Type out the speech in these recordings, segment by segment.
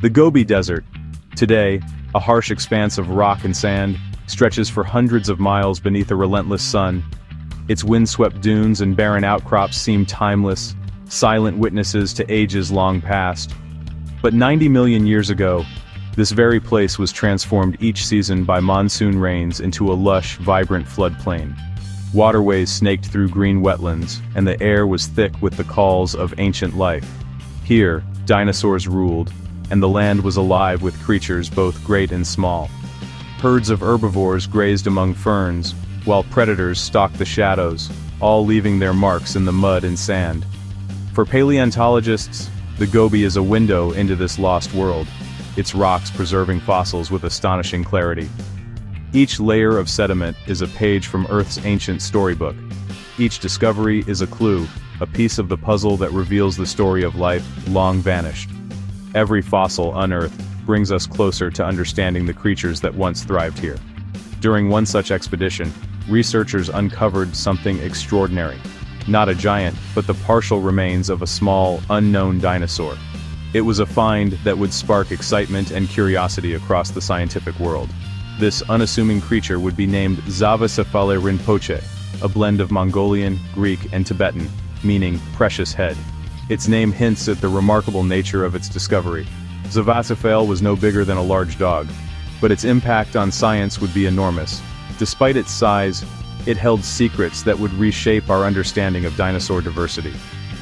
The Gobi Desert, today, a harsh expanse of rock and sand, stretches for hundreds of miles beneath a relentless sun. Its windswept dunes and barren outcrops seem timeless, silent witnesses to ages long past. But 90 million years ago, this very place was transformed each season by monsoon rains into a lush, vibrant floodplain. Waterways snaked through green wetlands, and the air was thick with the calls of ancient life. Here, dinosaurs ruled, and the land was alive with creatures both great and small. Herds of herbivores grazed among ferns, while predators stalked the shadows, all leaving their marks in the mud and sand. For paleontologists, the Gobi is a window into this lost world, its rocks preserving fossils with astonishing clarity. Each layer of sediment is a page from Earth's ancient storybook. Each discovery is a clue, a piece of the puzzle that reveals the story of life long vanished. Every fossil unearthed brings us closer to understanding the creatures that once thrived here. During one such expedition, researchers uncovered something extraordinary. Not a giant, but the partial remains of a small, unknown dinosaur. It was a find that would spark excitement and curiosity across the scientific world. This unassuming creature would be named Pachycephalosaur Rinpoche, a blend of Mongolian, Greek, and Tibetan, meaning precious head. Its name hints at the remarkable nature of its discovery. Pachycephal was no bigger than a large dog, but its impact on science would be enormous. Despite its size, it held secrets that would reshape our understanding of dinosaur diversity.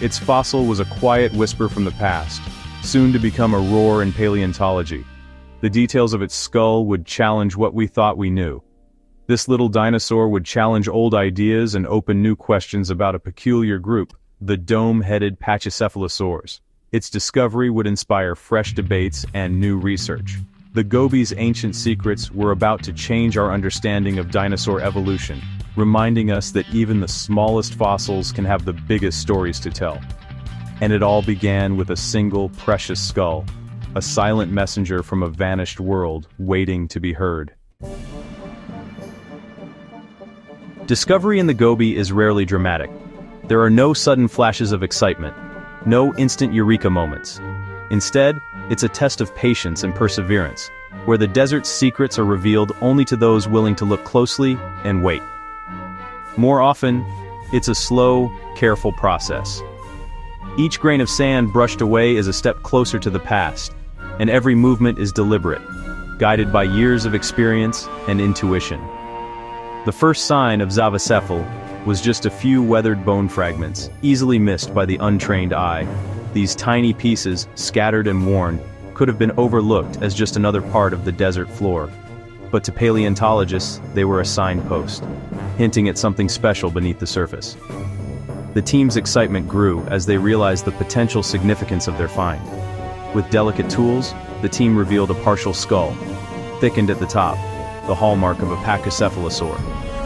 Its fossil was a quiet whisper from the past, soon to become a roar in paleontology. The details of its skull would challenge what we thought we knew. This little dinosaur would challenge old ideas and open new questions about a peculiar group, the dome-headed Pachycephalosaurs. Its discovery would inspire fresh debates and new research. The Gobi's ancient secrets were about to change our understanding of dinosaur evolution, reminding us that even the smallest fossils can have the biggest stories to tell. And it all began with a single precious skull, a silent messenger from a vanished world waiting to be heard. Discovery in the Gobi is rarely dramatic. There are no sudden flashes of excitement, no instant eureka moments. Instead, it's a test of patience and perseverance, where the desert's secrets are revealed only to those willing to look closely and wait. More often, it's a slow, careful process. Each grain of sand brushed away is a step closer to the past, and every movement is deliberate, guided by years of experience and intuition. The first sign of Pachycephal was just a few weathered bone fragments, easily missed by the untrained eye. These tiny pieces, scattered and worn, could have been overlooked as just another part of the desert floor. But to paleontologists, they were a signpost, hinting at something special beneath the surface. The team's excitement grew as they realized the potential significance of their find. With delicate tools, the team revealed a partial skull, thickened at the top, the hallmark of a Pachycephalosaur.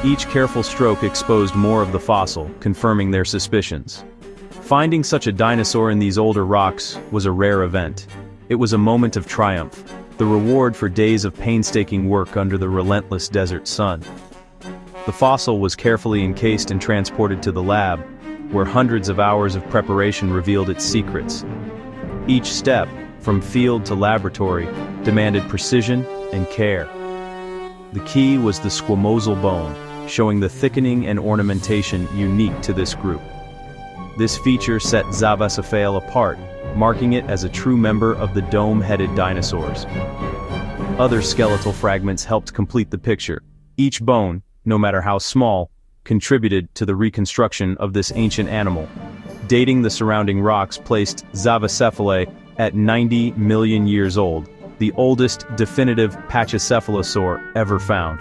Each careful stroke exposed more of the fossil, confirming their suspicions. Finding such a dinosaur in these older rocks was a rare event. It was a moment of triumph, the reward for days of painstaking work under the relentless desert sun. The fossil was carefully encased and transported to the lab, where hundreds of hours of preparation revealed its secrets. Each step, from field to laboratory, demanded precision and care. The key was the squamosal bone, showing the thickening and ornamentation unique to this group. This feature set Pachycephal apart, marking it as a true member of the dome-headed dinosaurs. Other skeletal fragments helped complete the picture. Each bone, no matter how small, contributed to the reconstruction of this ancient animal. Dating the surrounding rocks placed Pachycephalae at 90 million years old, the oldest definitive Pachycephalosaur ever found.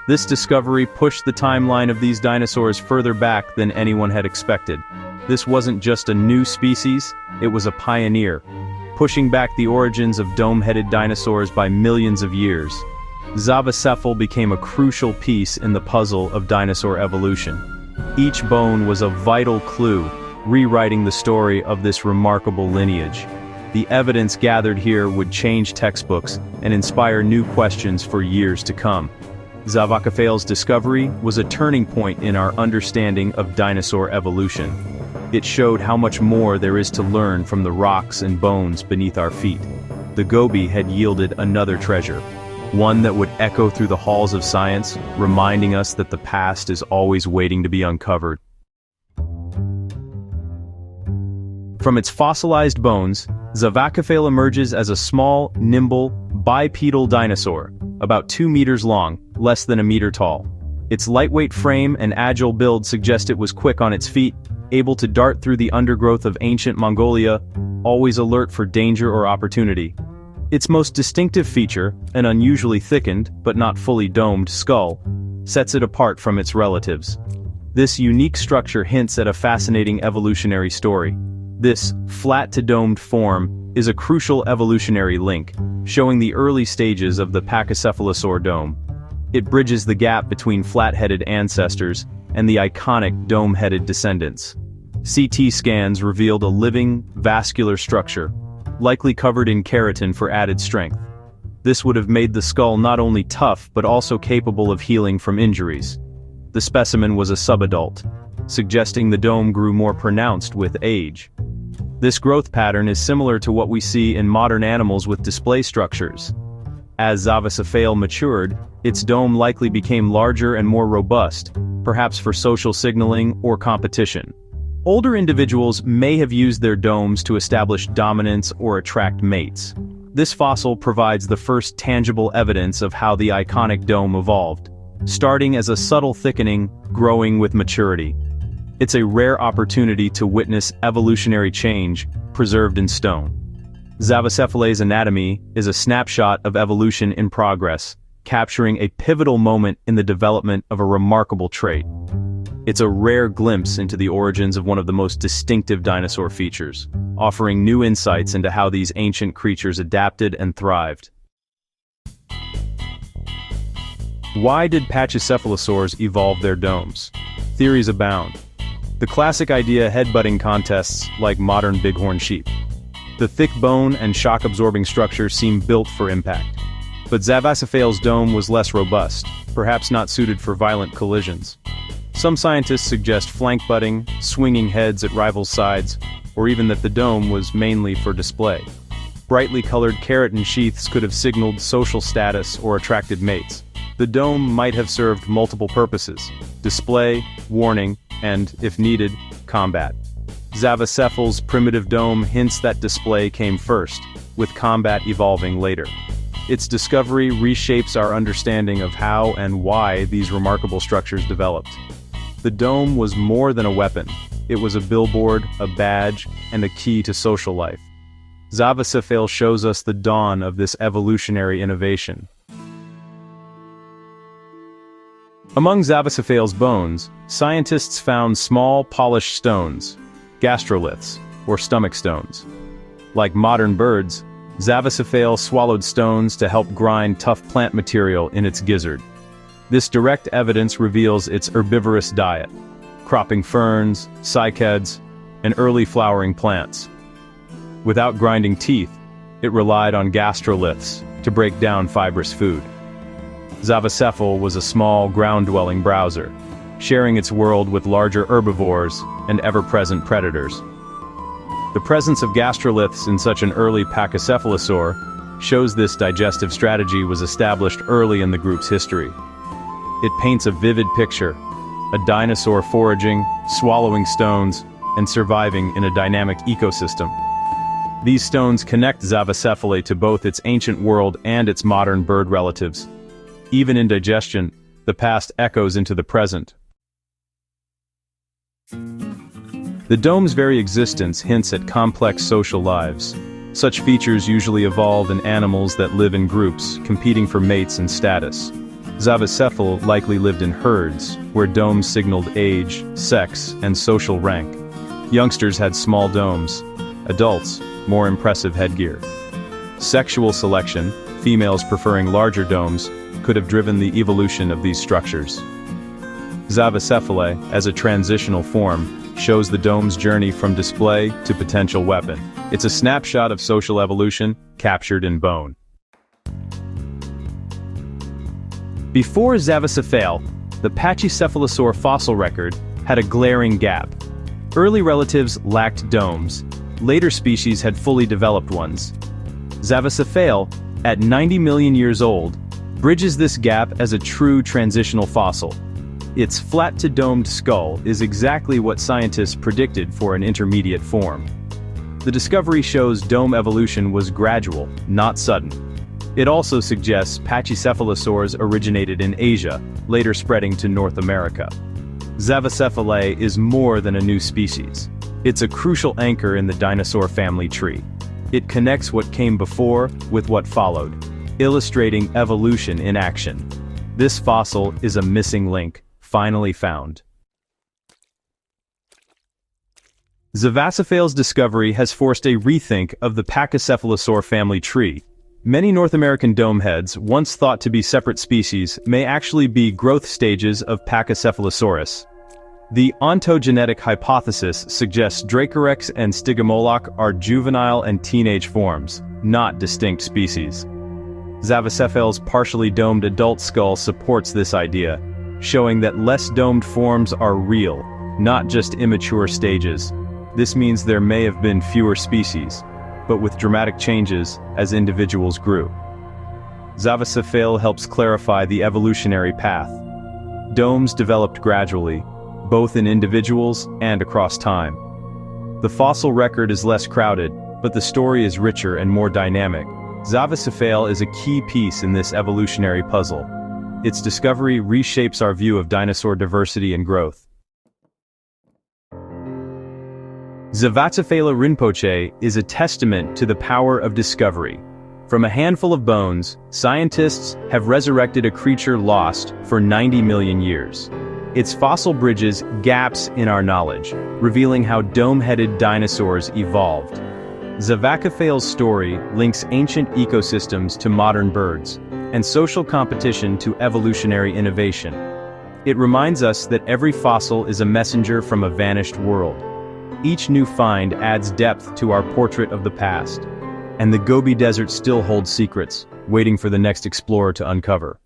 This discovery pushed the timeline of these dinosaurs further back than anyone had expected. This wasn't just a new species, it was a pioneer, pushing back the origins of dome-headed dinosaurs by millions of years. Pachycephal became a crucial piece in the puzzle of dinosaur evolution. Each bone was a vital clue, rewriting the story of this remarkable lineage. The evidence gathered here would change textbooks and inspire new questions for years to come. Pachycephal's discovery was a turning point in our understanding of dinosaur evolution. It showed how much more there is to learn from the rocks and bones beneath our feet. the Gobi had yielded another treasure, one that would echo through the halls of science, reminding us that the past is always waiting to be uncovered. From its fossilized bones, Pachycephalosaur emerges as a small, nimble, bipedal dinosaur, about 2 meters long, less than a meter tall. Its lightweight frame and agile build suggest it was quick on its feet, able to dart through the undergrowth of ancient Mongolia, always alert for danger or opportunity. Its most distinctive feature, an unusually thickened, but not fully domed, skull, sets it apart from its relatives. This unique structure hints at a fascinating evolutionary story. This flat-to-domed form is a crucial evolutionary link, showing the early stages of the Pachycephalosaur dome. It bridges the gap between flat-headed ancestors and the iconic dome-headed descendants. CT scans revealed a living, vascular structure, likely covered in keratin for added strength. This would have made the skull not only tough but also capable of healing from injuries. The specimen was a subadult, suggesting the dome grew more pronounced with age. This growth pattern is similar to what we see in modern animals with display structures. As Pachycephalosaur matured, its dome likely became larger and more robust, perhaps for social signaling or competition. Older individuals may have used their domes to establish dominance or attract mates. This fossil provides the first tangible evidence of how the iconic dome evolved, starting as a subtle thickening, growing with maturity. It's a rare opportunity to witness evolutionary change, preserved in stone. Pachycephalosaur's anatomy is a snapshot of evolution in progress, capturing a pivotal moment in the development of a remarkable trait. It's a rare glimpse into the origins of one of the most distinctive dinosaur features, offering new insights into how these ancient creatures adapted and thrived. Why did pachycephalosaurs evolve their domes? Theories abound. The classic idea headbutting contests like modern bighorn sheep. The thick bone and shock-absorbing structure seem built for impact. But Pachycephalosaur's dome was less robust, perhaps not suited for violent collisions. Some scientists suggest flank butting, swinging heads at rivals' sides, or even that the dome was mainly for display. Brightly colored keratin sheaths could have signaled social status or attracted mates. The dome might have served multiple purposes: display, warning, and, if needed, combat. Pachycephalosaur's primitive dome hints that display came first, with combat evolving later. Its discovery reshapes our understanding of how and why these remarkable structures developed. The dome was more than a weapon. It was a billboard, a badge, and a key to social life. Pachycephalosaur shows us the dawn of this evolutionary innovation. Among Pachycephalosaur's bones, scientists found small polished stones, gastroliths, or stomach stones. Like modern birds, Pachycephalosaur swallowed stones to help grind tough plant material in its gizzard. This direct evidence reveals its herbivorous diet, cropping ferns, cycads, and early flowering plants. Without grinding teeth, it relied on gastroliths to break down fibrous food. Pachycephalosaur was a small, ground-dwelling browser, sharing its world with larger herbivores and ever-present predators. The presence of gastroliths in such an early Pachycephalosaur shows this digestive strategy was established early in the group's history. It paints a vivid picture: a dinosaur foraging, swallowing stones, and surviving in a dynamic ecosystem. These stones connect Pachycephalosaur to both its ancient world and its modern bird relatives. Even in digestion, the past echoes into the present. The dome's very existence hints at complex social lives. Such features usually evolve in animals that live in groups, competing for mates and status. Pachycephalosaur likely lived in herds, where domes signaled age, sex, and social rank. Youngsters had small domes, adults, more impressive headgear. Sexual selection, females preferring larger domes, could have driven the evolution of these structures. Pachycephalosaur, as a transitional form, shows the dome's journey from display to potential weapon. It's a snapshot of social evolution, captured in bone. Before Pachycephalosaur, the Pachycephalosaur fossil record had a glaring gap. Early relatives lacked domes. Later species had fully developed ones. Zavacephale, at 90 million years old, bridges this gap as a true transitional fossil. Its flat-to-domed skull is exactly what scientists predicted for an intermediate form. The discovery shows dome evolution was gradual, not sudden. It also suggests Pachycephalosaurs originated in Asia, later spreading to North America. Zavacephalae is more than a new species. It's a crucial anchor in the dinosaur family tree. It connects what came before with what followed, illustrating evolution in action. This fossil is a missing link, finally found. Zavacephale's discovery has forced a rethink of the Pachycephalosaur family tree. Many North American domeheads, once thought to be separate species, may actually be growth stages of Pachycephalosaurus. The ontogenetic hypothesis suggests Dracorex and Stygimoloch are juvenile and teenage forms, not distinct species. Zavacephale's partially domed adult skull supports this idea, showing that less domed forms are real, not just immature stages. This means there may have been fewer species, but with dramatic changes as individuals grew. Zavacephale helps clarify the evolutionary path. Domes developed gradually, both in individuals and across time. The fossil record is less crowded, but the story is richer and more dynamic. Zavacephale is a key piece in this evolutionary puzzle. Its discovery reshapes our view of dinosaur diversity and growth. Zavacephale Rinpoche is a testament to the power of discovery. From a handful of bones, scientists have resurrected a creature lost for 90 million years. Its fossil bridges gaps in our knowledge, revealing how dome-headed dinosaurs evolved. Zavacephale's story links ancient ecosystems to modern birds, and social competition to evolutionary innovation. It reminds us that every fossil is a messenger from a vanished world. Each new find adds depth to our portrait of the past, and the Gobi Desert still holds secrets, waiting for the next explorer to uncover.